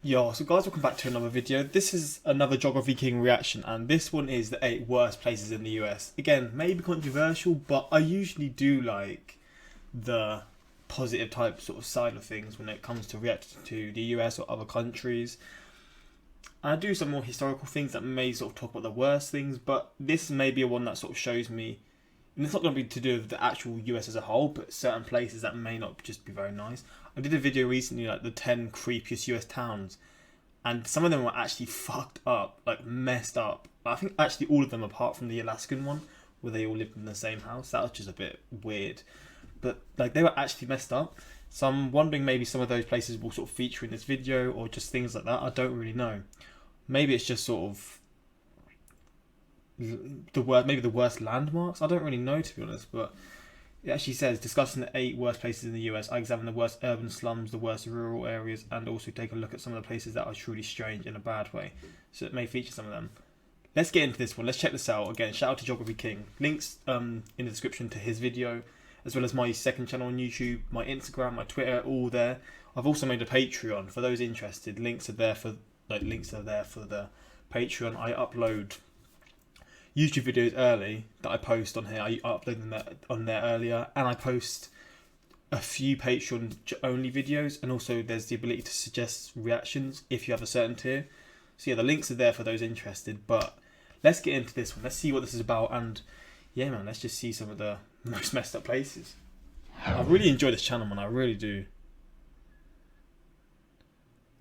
Yo, so guys, welcome back to another video. This is another Geography King reaction, and this one is the 8 worst places in the US. Again, maybe controversial, but I usually do like the positive type sort of side of things when it comes to reacting to the US or other countries. And I do some more historical things that may sort of talk about the worst things, but this may be one that sort of shows me, and it's not going to be to do with the actual US as a whole, but certain places that may not just be very nice. I did a video recently, like the 10 creepiest US towns, and some of them were actually fucked up, like messed up. I think actually all of them, apart from the Alaskan one, where they all lived in the same house, that was just a bit weird. But like they were actually messed up. So I'm wondering maybe some of those places will sort of feature in this video, or just things like that. I don't really know. Maybe it's just sort of maybe the worst landmarks. I don't really know, to be honest, but it actually says, discussing the 8 worst places in the US, I examine the worst urban slums, the worst rural areas, and also take a look at some of the places that are truly strange in a bad way. So it may feature some of them. Let's get into this one. Let's check this out. Again, shout out to Geography King. Links in the description to his video, as well as my second channel on YouTube, my Instagram, my Twitter, all there. I've also made a Patreon for those interested. Links are there for the Patreon. I upload YouTube videos early that I post on here. I upload them on there earlier, and I post a few Patreon only videos, and also there's the ability to suggest reactions if you have a certain tier. So yeah, the links are there for those interested, but let's get into this one. Let's see what this is about, and yeah man, let's just see some of the most messed up places. I really enjoy this channel, man, I really do.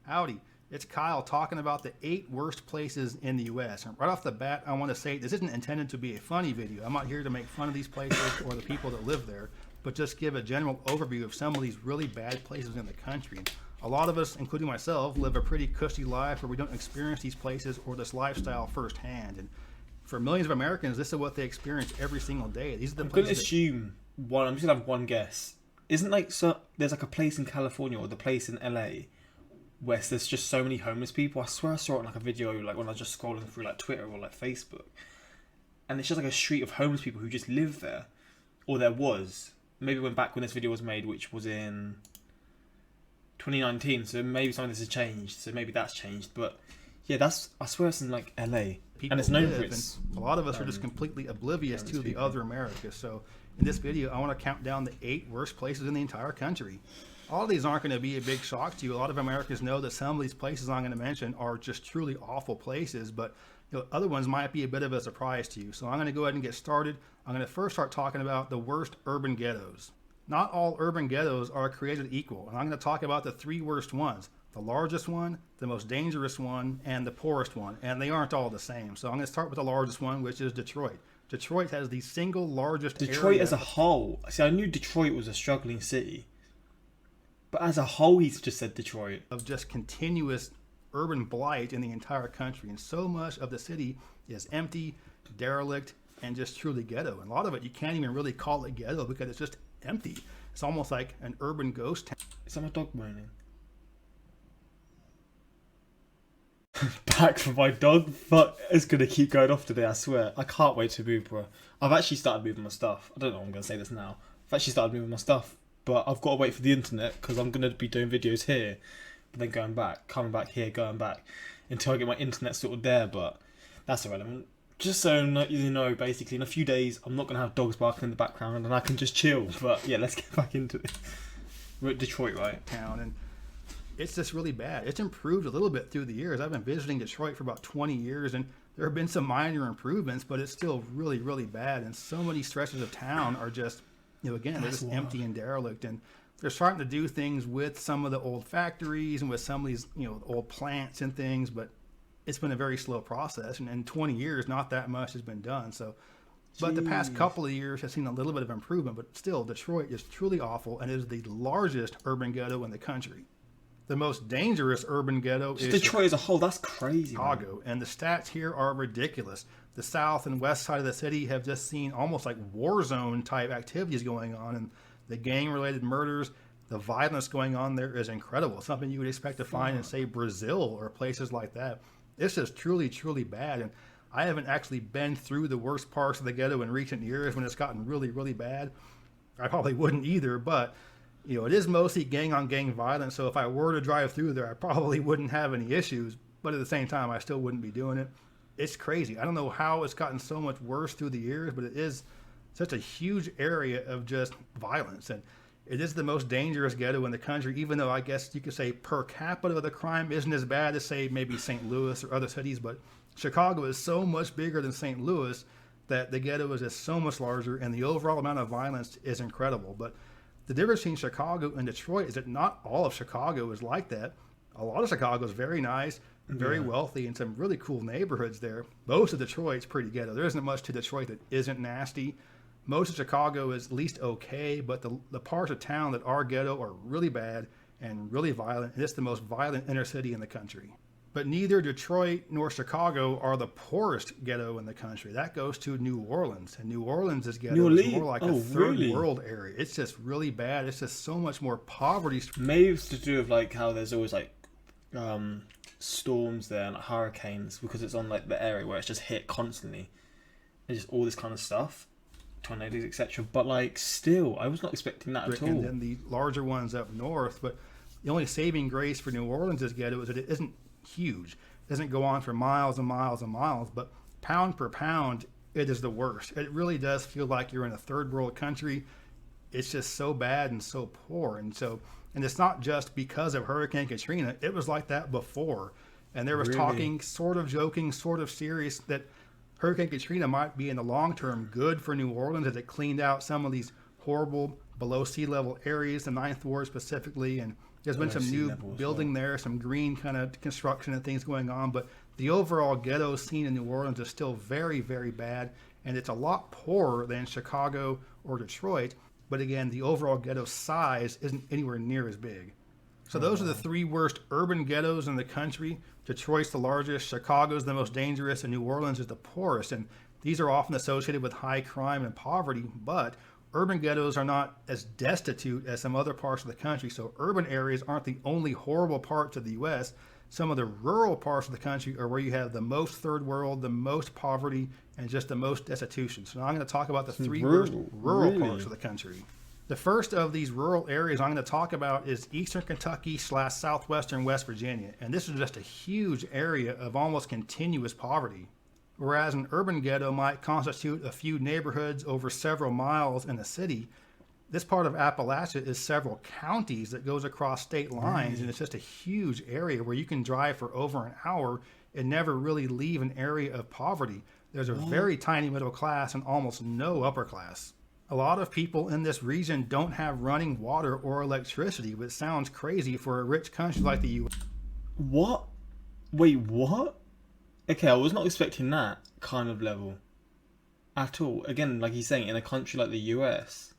Howdy, it's Kyle talking about the 8 worst places in the US. And right off the bat, I want to say this isn't intended to be a funny video. I'm not here to make fun of these places or the people that live there, but just give a general overview of some of these really bad places in the country. A lot of us, including myself, live a pretty cushy life where we don't experience these places or this lifestyle firsthand. And for millions of Americans, this is what they experience every single day. These are the places. I'm just gonna have one guess. Isn't there's like a place in California or the place in LA where there's just so many homeless people? I swear I saw it in like a video, like when I was just scrolling through like Twitter or like Facebook, and it's just like a street of homeless people who just live there, or there was. Maybe back when this video was made, which was in 2019, so maybe some of this has changed, so maybe that's changed. But yeah, I swear it's in like LA, and it's known for its, a lot of us are just completely oblivious to the other America. So in this video, I want to count down the 8 worst places in the entire country. All of these aren't going to be a big shock to you. A lot of Americans know that some of these places I'm going to mention are just truly awful places, but other ones might be a bit of a surprise to you. So I'm going to go ahead and get started. I'm going to first start talking about the worst urban ghettos. Not all urban ghettos are created equal, and I'm going to talk about the 3 worst ones. The largest one, the most dangerous one, and the poorest one, and they aren't all the same. So I'm going to start with the largest one, which is Detroit. Detroit has the single largest Detroit as a whole. See, I knew Detroit was a struggling city, but as a whole, he's just said Detroit. Of just continuous urban blight in the entire country. And so much of the city is empty, derelict, and just truly ghetto. And a lot of it, you can't even really call it ghetto because it's just empty. It's almost like an urban ghost town. Is that my dog moaning? Back for my dog, but it's going to keep going off today, I swear. I can't wait to move, bro. I've actually started moving my stuff. I don't know if I'm going to say this now. I've actually started moving my stuff, but I've got to wait for the internet because I'm going to be doing videos here, but then going back, coming back here, going back until I get my internet sorted there. But that's irrelevant. Just so you know, basically in a few days I'm not going to have dogs barking in the background and I can just chill. But yeah, let's get back into it. We're at Detroit, right? Town, and it's just really bad. It's improved a little bit through the years. I've been visiting Detroit for about 20 years, and there have been some minor improvements, but it's still really, really bad. And so many stretches of town are just, again, they're just empty and derelict. And they're starting to do things with some of the old factories and with some of these, old plants and things, but it's been a very slow process. And in 20 years, not that much has been done. So, but the past couple of years has seen a little bit of improvement, but still, Detroit is truly awful, and it is the largest urban ghetto in the country. The most dangerous urban ghetto is Detroit as a whole. That's crazy, Chicago, and the stats here are ridiculous. The south and west side of the city have just seen almost like war zone type activities going on, and the gang-related murders, the violence going on there is incredible. Something you would expect to find in, say, Brazil or places like that. This is truly, truly bad, and I haven't actually been through the worst parts of the ghetto in recent years when it's gotten really, really bad. I probably wouldn't either, but You know, it is mostly gang on gang violence. So if I were to drive through there, I probably wouldn't have any issues. But at the same time, I still wouldn't be doing it. It's crazy. I don't know how it's gotten so much worse through the years, but it is such a huge area of just violence. And it is the most dangerous ghetto in the country, even though I guess you could say per capita the crime isn't as bad as, say, maybe St. Louis or other cities. But Chicago is so much bigger than St. Louis that the ghetto is just so much larger, and the overall amount of violence is incredible. But the difference between Chicago and Detroit is that not all of Chicago is like that. A lot of Chicago is very nice, very wealthy, and some really cool neighborhoods there. Most of Detroit's pretty ghetto. There isn't much to Detroit that isn't nasty. Most of Chicago is at least okay, but the parts of town that are ghetto are really bad and really violent, and it's the most violent inner city in the country. But neither Detroit nor Chicago are the poorest ghetto in the country. That goes to New Orleans, and New Orleans is ghetto. It's more like a third world area. It's just really bad. It's just so much more poverty. Maybe it's to do with like how there's always like storms there and like hurricanes, because it's on like the area where it's just hit constantly and just all this kind of stuff, tornadoes, etc. But like still, I was not expecting that at all. And then the larger ones up north. But the only saving grace for New Orleans' ghetto is that it isn't huge. It doesn't go on for miles and miles and miles, but pound per pound, it is the worst. It really does feel like you're in a third world country. It's just so bad and so poor. And it's not just because of Hurricane Katrina. It was like that before. And there was talking, sort of joking, sort of serious, that Hurricane Katrina might be in the long term good for New Orleans as it cleaned out some of these horrible below sea level areas, the Ninth Ward specifically, and there's been some new building there, some green kind of construction and things going on, but the overall ghetto scene in New Orleans is still very, very bad, and it's a lot poorer than Chicago or Detroit. But again, the overall ghetto size isn't anywhere near as big. So those are the three worst urban ghettos in the country. Detroit's the largest, Chicago's the most dangerous, and New Orleans is the poorest. And these are often associated with high crime and poverty, but urban ghettos are not as destitute as some other parts of the country. So urban areas aren't the only horrible parts of the U.S. Some of the rural parts of the country are where you have the most third world, the most poverty, and just the most destitution. So now I'm going to talk about the three worst rural parts of the country. The first of these rural areas I'm going to talk about is eastern Kentucky / southwestern West Virginia. And this is just a huge area of almost continuous poverty. Whereas an urban ghetto might constitute a few neighborhoods over several miles in a city, this part of Appalachia is several counties that goes across state lines, and it's just a huge area where you can drive for over an hour and never really leave an area of poverty. There's a very tiny middle class and almost no upper class. A lot of people in this region don't have running water or electricity, which sounds crazy for a rich country like the U.S. What? Wait, what? Okay, I was not expecting that kind of level at all. Again, like he's saying, in a country like the US,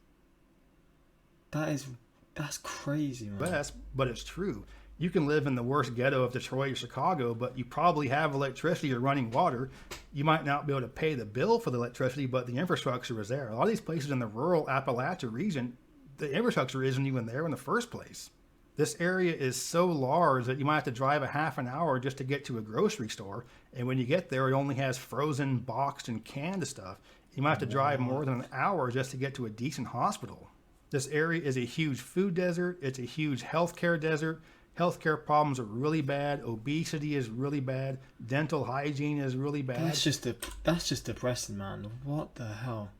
that's crazy, man. But it's true. You can live in the worst ghetto of Detroit or Chicago, but you probably have electricity or running water. You might not be able to pay the bill for the electricity, but the infrastructure is there. A lot of these places in the rural Appalachia region, the infrastructure isn't even there in the first place. This area is so large that you might have to drive a half an hour just to get to a grocery store. And when you get there, it only has frozen, boxed, and canned stuff. You might have to drive more than an hour just to get to a decent hospital. This area is a huge food desert. It's a huge healthcare desert. Healthcare problems are really bad. Obesity is really bad. Dental hygiene is really bad. That's just depressing, man. What the hell?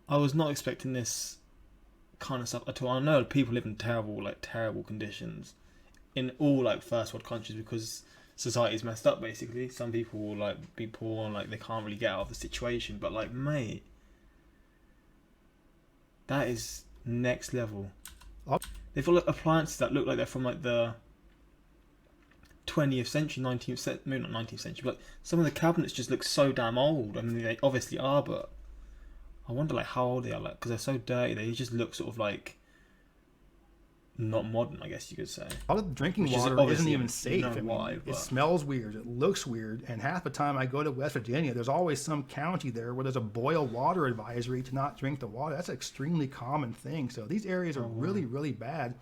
I was not expecting this kind of stuff at all. I know people live in terrible conditions in all like first world countries because society's messed up basically. Some people will like be poor and like they can't really get out of the situation, but like mate, that is next level. They've got like appliances that look like they're from like the 20th century, 19th century, maybe not 19th century, but like, some of the cabinets just look so damn old. I mean they obviously are, but I wonder like how old they are, like, because they're so dirty. They just look sort of like not modern, I guess you could say. A lot of the drinking water isn't even safe. It smells weird. It looks weird. And half the time I go to West Virginia, there's always some county there where there's a boil water advisory to not drink the water. That's an extremely common thing. So these areas are really, really bad.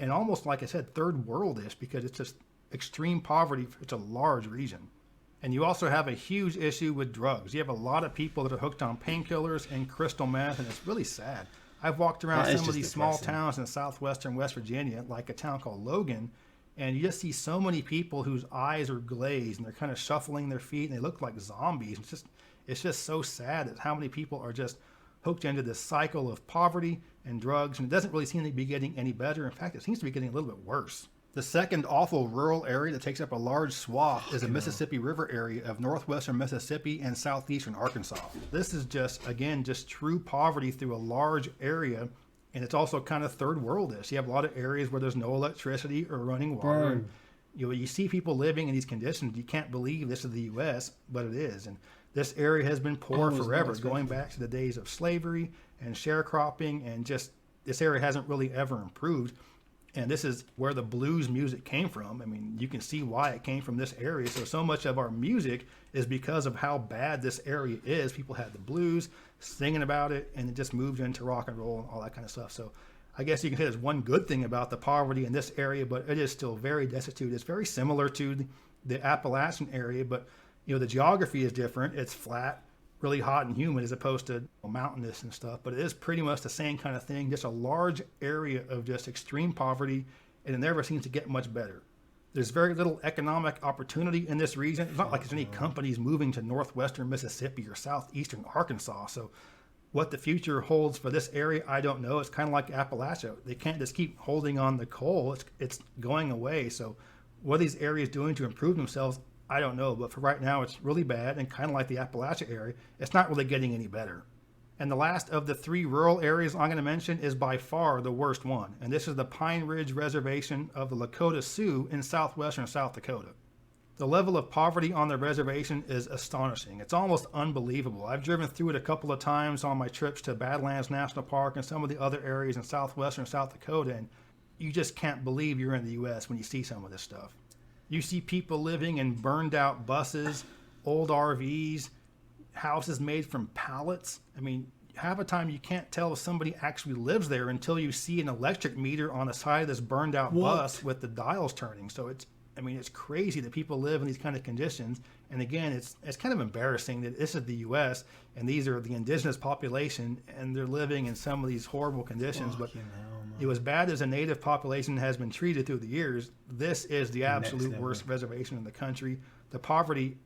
And almost, like I said, third world-ish because it's just extreme poverty for such a large region. And you also have a huge issue with drugs. You have a lot of people that are hooked on painkillers and crystal meth, and it's really sad. I've walked around That is some of just these small depressing. towns in southwestern West Virginia, like a town called Logan, and you just see so many people whose eyes are glazed and they're kind of shuffling their feet and they look like zombies. It's just so sad at how many people are just hooked into this cycle of poverty and drugs, and it doesn't really seem to be getting any better. In fact, it seems to be getting a little bit worse. The second awful rural area that takes up a large swath is the Mississippi River area of northwestern Mississippi and southeastern Arkansas. This is just, again, just true poverty through a large area, and it's also kind of third worldish. You have a lot of areas where there's no electricity or running water. Bro. And, you see people living in these conditions. You can't believe this is the U.S., but it is. And this area has been poor was not forever, expecting going back to the days of slavery and sharecropping, and just this area hasn't really ever improved. And this is where the blues music came from. I mean, you can see why it came from this area. So much of our music is because of how bad this area is. People had the blues, singing about it, and it just moved into rock and roll and all that kind of stuff. So I guess you can say there's one good thing about the poverty in this area, but it is still very destitute. It's very similar to the Appalachian area, but the geography is different. It's flat, really hot and humid as opposed to mountainous and stuff, but it is pretty much the same kind of thing, just a large area of just extreme poverty, and it never seems to get much better. There's very little economic opportunity in this region. It's not like there's any companies moving to northwestern Mississippi or southeastern Arkansas, so what the future holds for this area, I don't know. It's kind of like Appalachia. They can't just keep holding on the coal. It's going away. So what are these areas doing to improve themselves? I don't know, but for right now, it's really bad, and kind of like the Appalachia area, it's not really getting any better. And the last of the three rural areas I'm going to mention is by far the worst one, and this is the Pine Ridge Reservation of the Lakota Sioux in southwestern South Dakota. The level of poverty on the reservation is astonishing. It's almost unbelievable. I've driven through it a couple of times on my trips to Badlands National Park and some of the other areas in southwestern South Dakota, and you just can't believe you're in the U.S. when you see some of this stuff. You see people living in burned out buses, old RVs, houses made from pallets. I mean, half the time you can't tell if somebody actually lives there until you see an electric meter on the side of this burned out bus with the dials turning. So it's crazy that people live in these kind of conditions. And again, it's kind of embarrassing that this is the U.S. and these are the indigenous population and they're living in some of these horrible conditions. But as bad as a native population has been treated through the years, this is the absolute worst reservation in the country. The poverty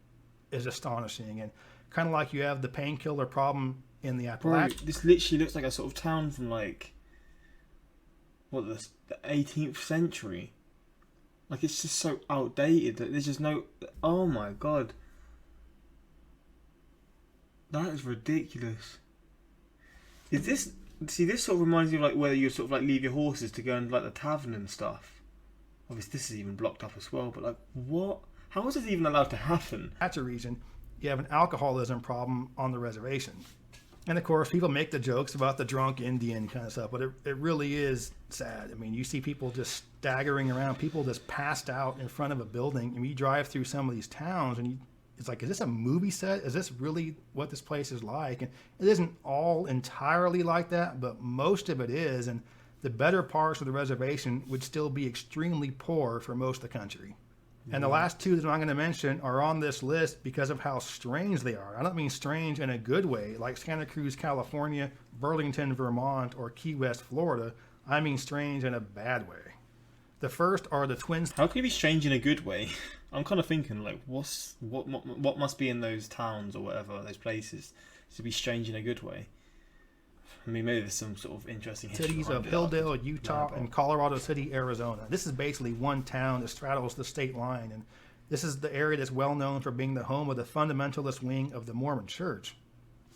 is astonishing, and kind of like you have the painkiller problem in the Appalachian. This literally looks like a sort of town from the 18th century. Like, it's just so outdated that there's just no... Oh my god. That is ridiculous. Is this... See, this sort of reminds me of where you sort of leave your horses to go and the tavern and stuff. Obviously, this is even blocked up as well, but what? How is this even allowed to happen? That's a reason you have an alcoholism problem on the reservation. And of course, people make the jokes about the drunk Indian kind of stuff, but it really is sad. I mean, you see people just staggering around, people just passed out in front of a building. And you drive through some of these towns and it's like, is this a movie set? Is this really what this place is like? And it isn't all entirely like that, but most of it is. And the better parts of the reservation would still be extremely poor for most of the country. And the last two that I'm going to mention are on this list because of how strange they are. I don't mean strange in a good way, like Santa Cruz, California, Burlington, Vermont, or Key West, Florida. I mean strange in a bad way. The first are the twins. How can it be strange in a good way? I'm kind of thinking, what must be in those towns or whatever, those places, to be strange in a good way? I mean, maybe there's some sort of interesting history. Cities of Hilldale, Utah, and Colorado City, Arizona. This is basically one town that straddles the state line, and this is the area that's well known for being the home of the fundamentalist wing of the Mormon Church.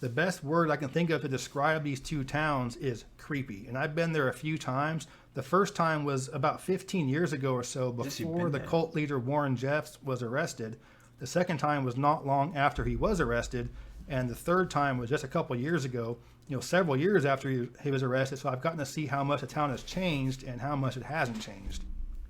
The best word I can think of to describe these two towns is creepy, and I've been there a few times. The first time was about 15 years ago or so, before the cult leader Warren Jeffs was arrested. The second time was not long after he was arrested, and the third time was just a couple years ago, several years after he was arrested. So I've gotten to see how much the town has changed and how much it hasn't changed.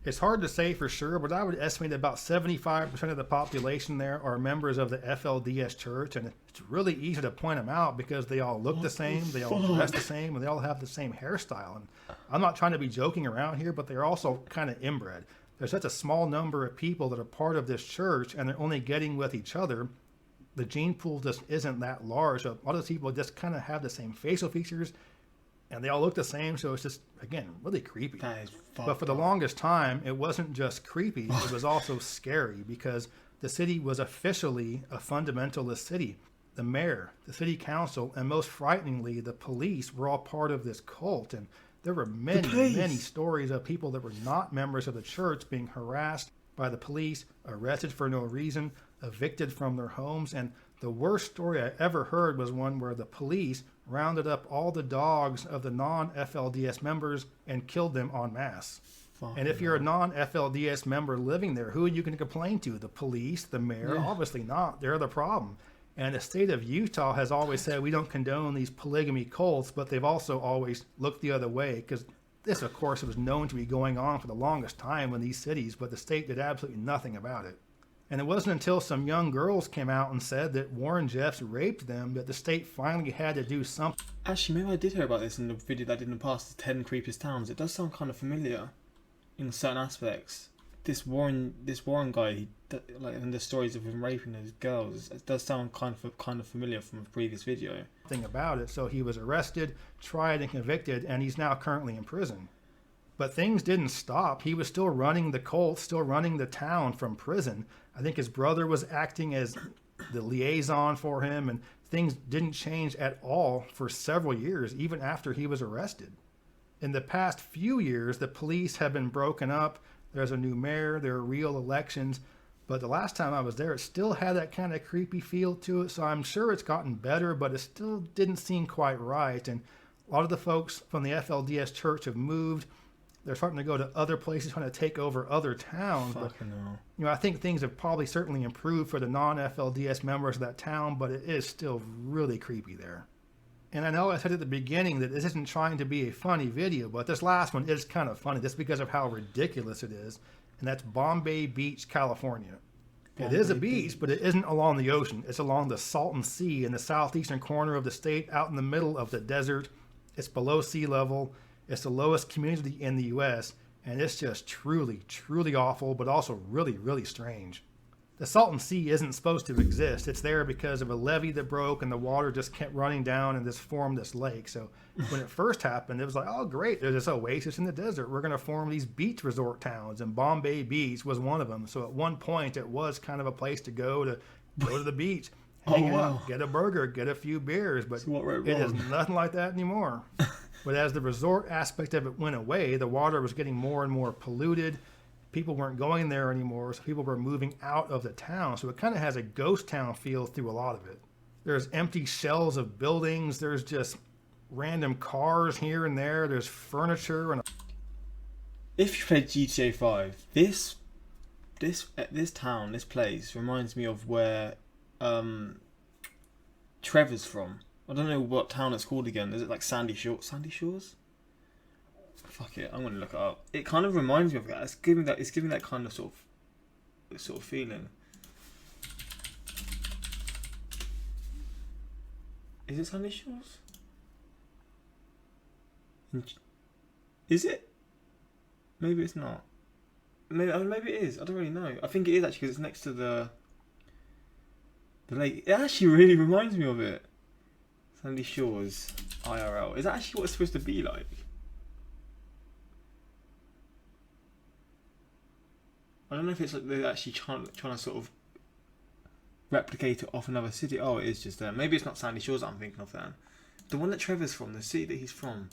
It's hard to say for sure, but I would estimate that about 75% of the population there are members of the FLDS church, and it's really easy to point them out because they all look the same, they all dress the same, and they all have the same hairstyle. And I'm not trying to be joking around here, but they're also kind of inbred. There's such a small number of people that are part of this church, and they're only getting with each other. The gene pool just isn't that large. So a lot of these people just kind of have the same facial features, and they all look the same. So it's just, again, really creepy. That is fucked But for the up. longest time, it wasn't just creepy, it was also scary because the city was officially a fundamentalist city. The mayor, the city council, and most frighteningly, the police were all part of this cult. And there were many stories of people that were not members of the church being harassed by the police, arrested for no reason, evicted from their homes. And the worst story I ever heard was one where the police rounded up all the dogs of the non-FLDS members and killed them en masse. And if you're a non-FLDS member living there, who are you going to complain to? The police, the mayor? Yeah. Obviously not. They're the problem. And the state of Utah has always said we don't condone these polygamy cults, but they've also always looked the other way because this, of course, was known to be going on for the longest time in these cities, but the state did absolutely nothing about it. And it wasn't until some young girls came out and said that Warren Jeffs raped them that the state finally had to do something. Actually, maybe I did hear about this in the video that I did in the past, the 10 creepiest towns. It does sound kind of familiar in certain aspects. This Warren guy, like in the stories of him raping those girls, it does sound kind of familiar from a previous video. About it. So he was arrested, tried, and convicted, and he's now currently in prison. But things didn't stop. He was still running the cult, still running the town from prison. I think his brother was acting as the liaison for him, and things didn't change at all for several years, even after he was arrested. In the past few years, the police have been broken up. There's a new mayor, there are real elections. But the last time I was there, it still had that kind of creepy feel to it. So I'm sure it's gotten better, but it still didn't seem quite right. And a lot of the folks from the FLDS church have moved. They're starting to go to other places, trying to take over other towns. Fucking hell. But, I think things have probably certainly improved for the non-FLDS members of that town, but it is still really creepy there. And I know I said at the beginning that this isn't trying to be a funny video, but this last one is kind of funny just because of how ridiculous it is. And that's Bombay Beach, California. It is a beach, but it isn't along the ocean. It's along the Salton Sea in the southeastern corner of the state, out in the middle of the desert. It's below sea level. It's the lowest community in the U.S., and it's just truly, truly awful, but also really, really strange. The Salton Sea isn't supposed to exist. It's there because of a levee that broke and the water just kept running down and just formed this lake. So when it first happened, it was like, oh, great, there's this oasis in the desert. We're going to form these beach resort towns, and Bombay Beach was one of them. So at one point, it was kind of a place to go to the beach, hang out, get a burger, get a few beers. But it is nothing like that anymore. But as the resort aspect of it went away, the water was getting more and more polluted. People weren't going there anymore, so people were moving out of the town. So it kind of has a ghost town feel through a lot of it. There's empty shells of buildings. There's just random cars here and there. There's furniture. And if you played GTA 5, this town, this place reminds me of where Trevor's from. I don't know what town it's called again. Is it like Sandy Shores? Fuck it, I'm gonna look it up. It kind of reminds me of that. It's giving that kind of sort of feeling. Is it Sandy Shores? Is it? Maybe it's not. Maybe it is. I don't really know. I think it is actually because it's next to the lake. It actually really reminds me of it. Sandy Shores IRL. Is that actually what it's supposed to be like? I don't know if it's like they're actually trying to sort of replicate it off another city. Oh, it is just there. Maybe it's not Sandy Shores that I'm thinking of then. The one that Trevor's from, the city that he's from,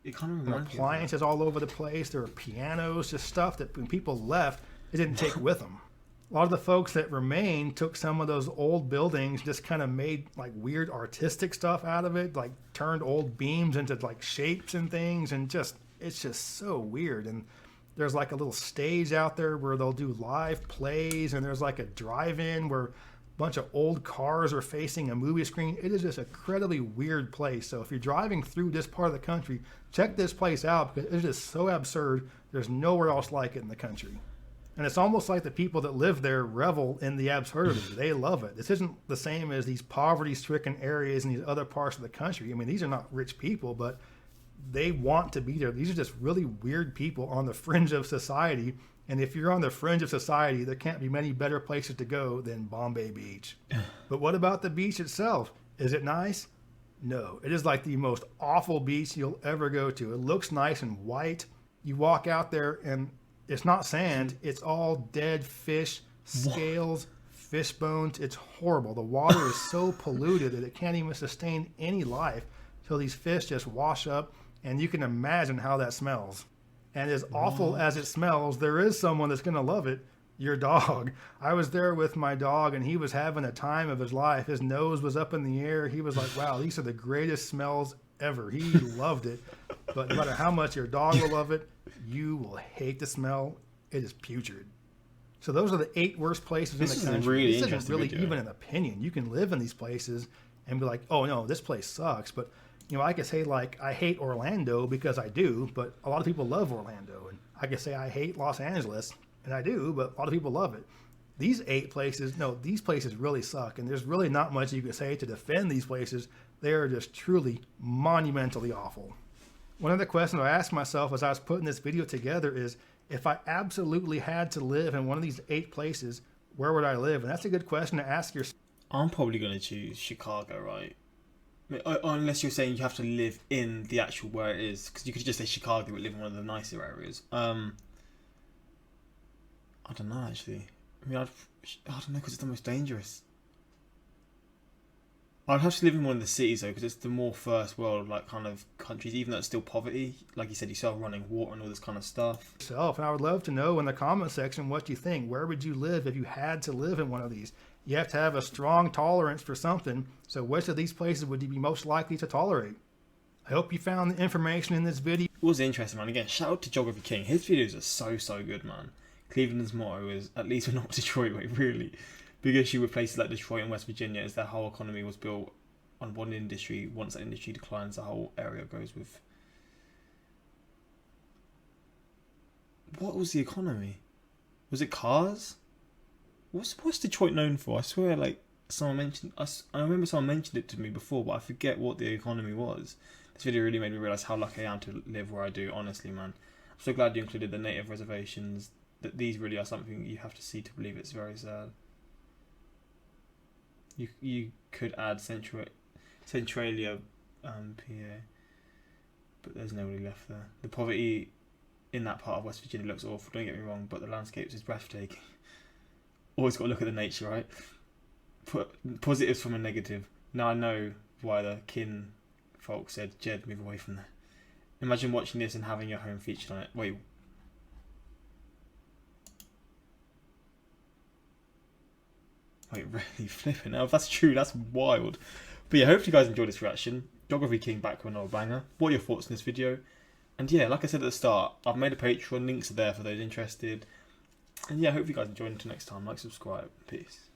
it kind of reminds me of appliances all over the place. There were pianos, just stuff that when people left, they didn't take with them. A lot of the folks that remained took some of those old buildings, just kind of made like weird artistic stuff out of it, like turned old beams into like shapes and things, and it's just so weird. And there's like a little stage out there where they'll do live plays, and there's like a drive-in where a bunch of old cars are facing a movie screen. It is just an incredibly weird place. So if you're driving through this part of the country, check this place out because it is so absurd. There's nowhere else like it in the country. And it's almost like the people that live there revel in the absurdity. They love it. This isn't the same as these poverty-stricken areas in these other parts of the country. I mean, these are not rich people, but they want to be there. These are just really weird people on the fringe of society. And if you're on the fringe of society, there can't be many better places to go than Bombay Beach. But what about the beach itself? Is it nice? No, it is like the most awful beach you'll ever go to. It looks nice and white. You walk out there and it's not sand. It's all dead fish, scales, fish bones. It's horrible. The water is so polluted that it can't even sustain any life. So these fish just wash up, and you can imagine how that smells. And as awful as it smells, there is someone that's going to love it. Your dog. I was there with my dog and he was having a time of his life. His nose was up in the air. He was like, wow, these are the greatest smells ever. He loved it. But no matter how much your dog will love it, you will hate the smell. It is putrid. So those are the 8 worst places in the country. This isn't really even an opinion. You can live in these places and be like, oh no, this place sucks. But you know, I could say like, I hate Orlando because I do, but a lot of people love Orlando. And I could say I hate Los Angeles. And I do, but a lot of people love it. These 8 places, no, these places really suck. And there's really not much you can say to defend these places. They are just truly monumentally awful. One of the questions I asked myself as I was putting this video together is, if I absolutely had to live in one of these 8 places, where would I live? And that's a good question to ask yourself. I'm probably going to choose Chicago, right? I mean, unless you're saying you have to live in the actual where it is. Because you could just say Chicago but live in one of the nicer areas. I don't know, actually. I mean, I don't know, because it's the most dangerous. I'd have to live in one of the cities, though, because it's the more first world, like, kind of countries, even though it's still poverty. Like you said, you still have running water and all this kind of stuff. And I would love to know in the comment section what you think. Where would you live if you had to live in one of these? You have to have a strong tolerance for something. So which of these places would you be most likely to tolerate? I hope you found the information in this video. It was interesting, man. Again, shout out to Geography King. His videos are so good, man. Cleveland's motto is, at least we're not Detroit, wait, really. Big issue with places like Detroit and West Virginia is their whole economy was built on one industry. Once that industry declines, the whole area goes with... What was the economy? Was it cars? What's Detroit known for? I swear, like, someone mentioned... I remember someone mentioned it to me before, but I forget what the economy was. This video really made me realise how lucky I am to live where I do, honestly, man. I'm so glad you included the native reservations. That these really are something you have to see to believe. It's very sad. You could add Centralia, PA, but there's nobody left there. The poverty in that part of West Virginia looks awful. Don't get me wrong, but the landscapes is breathtaking. Always got to look at the nature, right? Put positives from a negative. Now I know why the kin folks said, "Jed, move away from there." Imagine watching this and having your home featured on it. Wait. Wait, really flipping out. If that's true, that's wild. But yeah, hopefully you guys enjoyed this reaction. Geography King back with another banger. What are your thoughts on this video? And yeah, like I said at the start, I've made a Patreon. Links are there for those interested. And yeah, hopefully you guys enjoy. Until next time, like, subscribe. Peace.